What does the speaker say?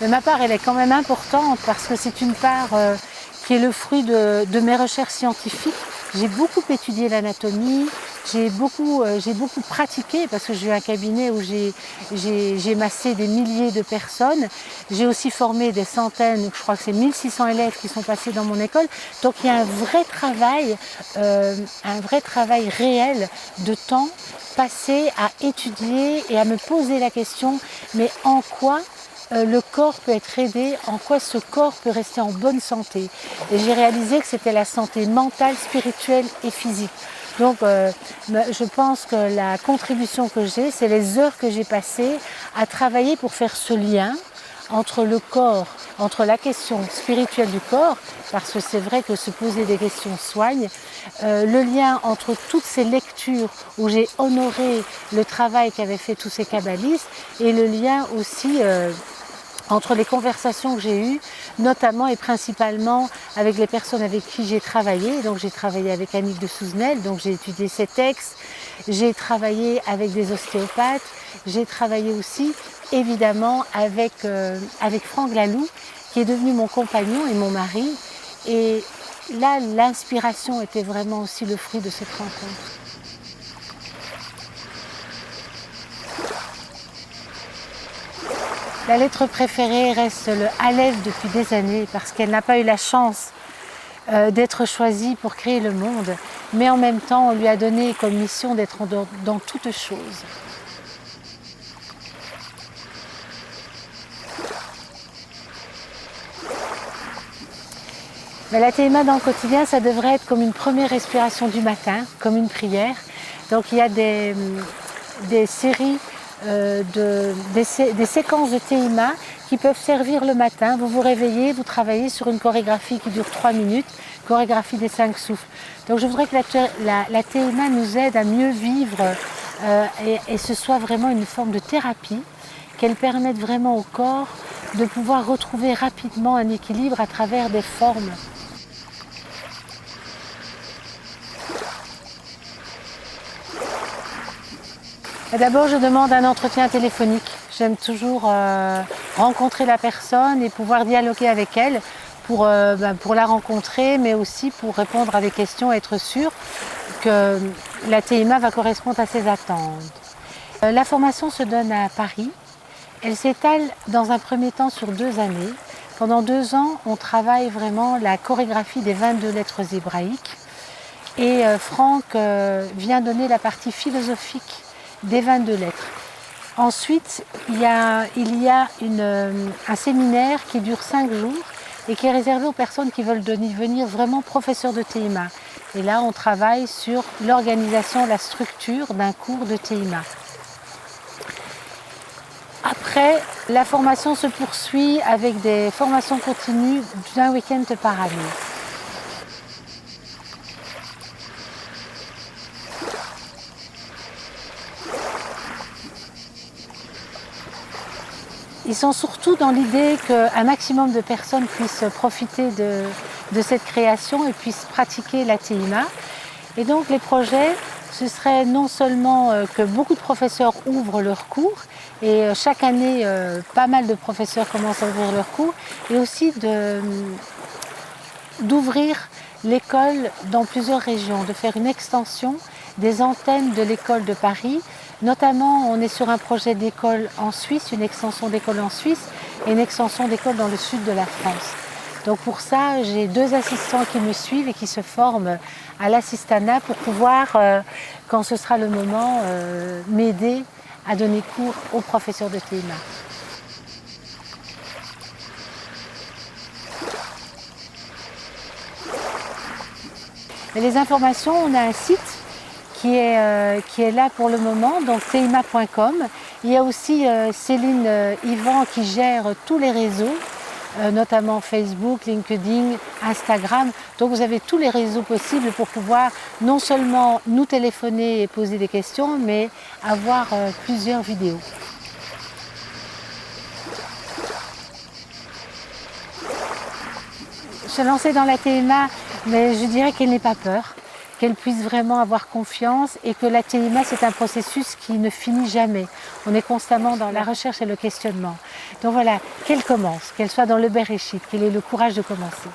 Mais ma part, elle est quand même importante parce que c'est une part qui est le fruit de mes recherches scientifiques. J'ai beaucoup étudié l'anatomie, j'ai beaucoup pratiqué parce que j'ai eu un cabinet où j'ai massé des milliers de personnes. J'ai aussi formé des centaines, je crois que c'est 1600 élèves qui sont passés dans mon école. Donc il y a un vrai travail réel de temps passé à étudier et à me poser la question, mais en quoi le corps peut être aidé, en quoi ce corps peut rester en bonne santé. Et j'ai réalisé que c'était la santé mentale, spirituelle et physique. Donc je pense que la contribution que j'ai, c'est les heures que j'ai passées à travailler pour faire ce lien entre le corps, entre la question spirituelle du corps, parce que c'est vrai que se poser des questions soigne, le lien entre toutes ces lectures où j'ai honoré le travail qu'avaient fait tous ces kabbalistes, et le lien aussi entre les conversations que j'ai eues, notamment et principalement avec les personnes avec qui j'ai travaillé. Donc j'ai travaillé avec Annick de Souzenel, donc j'ai étudié ses textes, j'ai travaillé avec des ostéopathes, j'ai travaillé aussi évidemment avec Franck Laloux, qui est devenu mon compagnon et mon mari. Et là, l'inspiration était vraiment aussi le fruit de cette rencontre. La lettre préférée reste le Aleph depuis des années parce qu'elle n'a pas eu la chance d'être choisie pour créer le monde, mais en même temps on lui a donné comme mission d'être dans toutes choses. Mais la TMA dans le quotidien, ça devrait être comme une première respiration du matin, comme une prière. Donc il y a des séries, des séquences de TMA qui peuvent servir le matin. Vous vous réveillez, vous travaillez sur une chorégraphie qui dure 3 minutes, chorégraphie des 5 souffles. Donc je voudrais que la TMA nous aide à mieux vivre et ce soit vraiment une forme de thérapie, qu'elle permette vraiment au corps de pouvoir retrouver rapidement un équilibre à travers des formes. D'abord, je demande un entretien téléphonique. J'aime toujours rencontrer la personne et pouvoir dialoguer avec elle pour la rencontrer, mais aussi pour répondre à des questions, être sûr que la TMA va correspondre à ses attentes. La formation se donne à Paris. Elle s'étale dans un premier temps sur 2 années. Pendant 2 ans, on travaille vraiment la chorégraphie des 22 lettres hébraïques. Et Franck vient donner la partie philosophique des 22 lettres. Ensuite, il y a un séminaire qui dure 5 jours et qui est réservé aux personnes qui veulent devenir vraiment professeurs de TMA. Et là, on travaille sur l'organisation, la structure d'un cours de TMA. Après, la formation se poursuit avec des formations continues d'1 week-end par année. Ils sont surtout dans l'idée qu'un maximum de personnes puissent profiter de cette création et puissent pratiquer la TMA. Et donc les projets, ce serait non seulement que beaucoup de professeurs ouvrent leurs cours, et chaque année, pas mal de professeurs commencent à ouvrir leurs cours, et aussi d'ouvrir l'école dans plusieurs régions, de faire une extension des antennes de l'école de Paris. Notamment, on est sur un projet d'école en Suisse, une extension d'école en Suisse et une extension d'école dans le sud de la France. Donc pour ça, j'ai 2 assistants qui me suivent et qui se forment à l'assistanat pour pouvoir, quand ce sera le moment, m'aider à donner cours aux professeurs de TMA. Et les informations, on a un site qui est là pour le moment, donc tma.com. Il y a aussi Céline Yvan qui gère tous les réseaux, notamment Facebook, LinkedIn, Instagram. Donc vous avez tous les réseaux possibles pour pouvoir non seulement nous téléphoner et poser des questions, mais avoir plusieurs vidéos. Je suis lancée dans la TMA, mais je dirais qu'elle n'ait pas peur. qu'elle puisse vraiment avoir confiance et que la TIMA, c'est un processus qui ne finit jamais. On est constamment dans la recherche et le questionnement. Donc voilà, qu'elle commence, qu'elle soit dans le Bereshit, qu'elle ait le courage de commencer.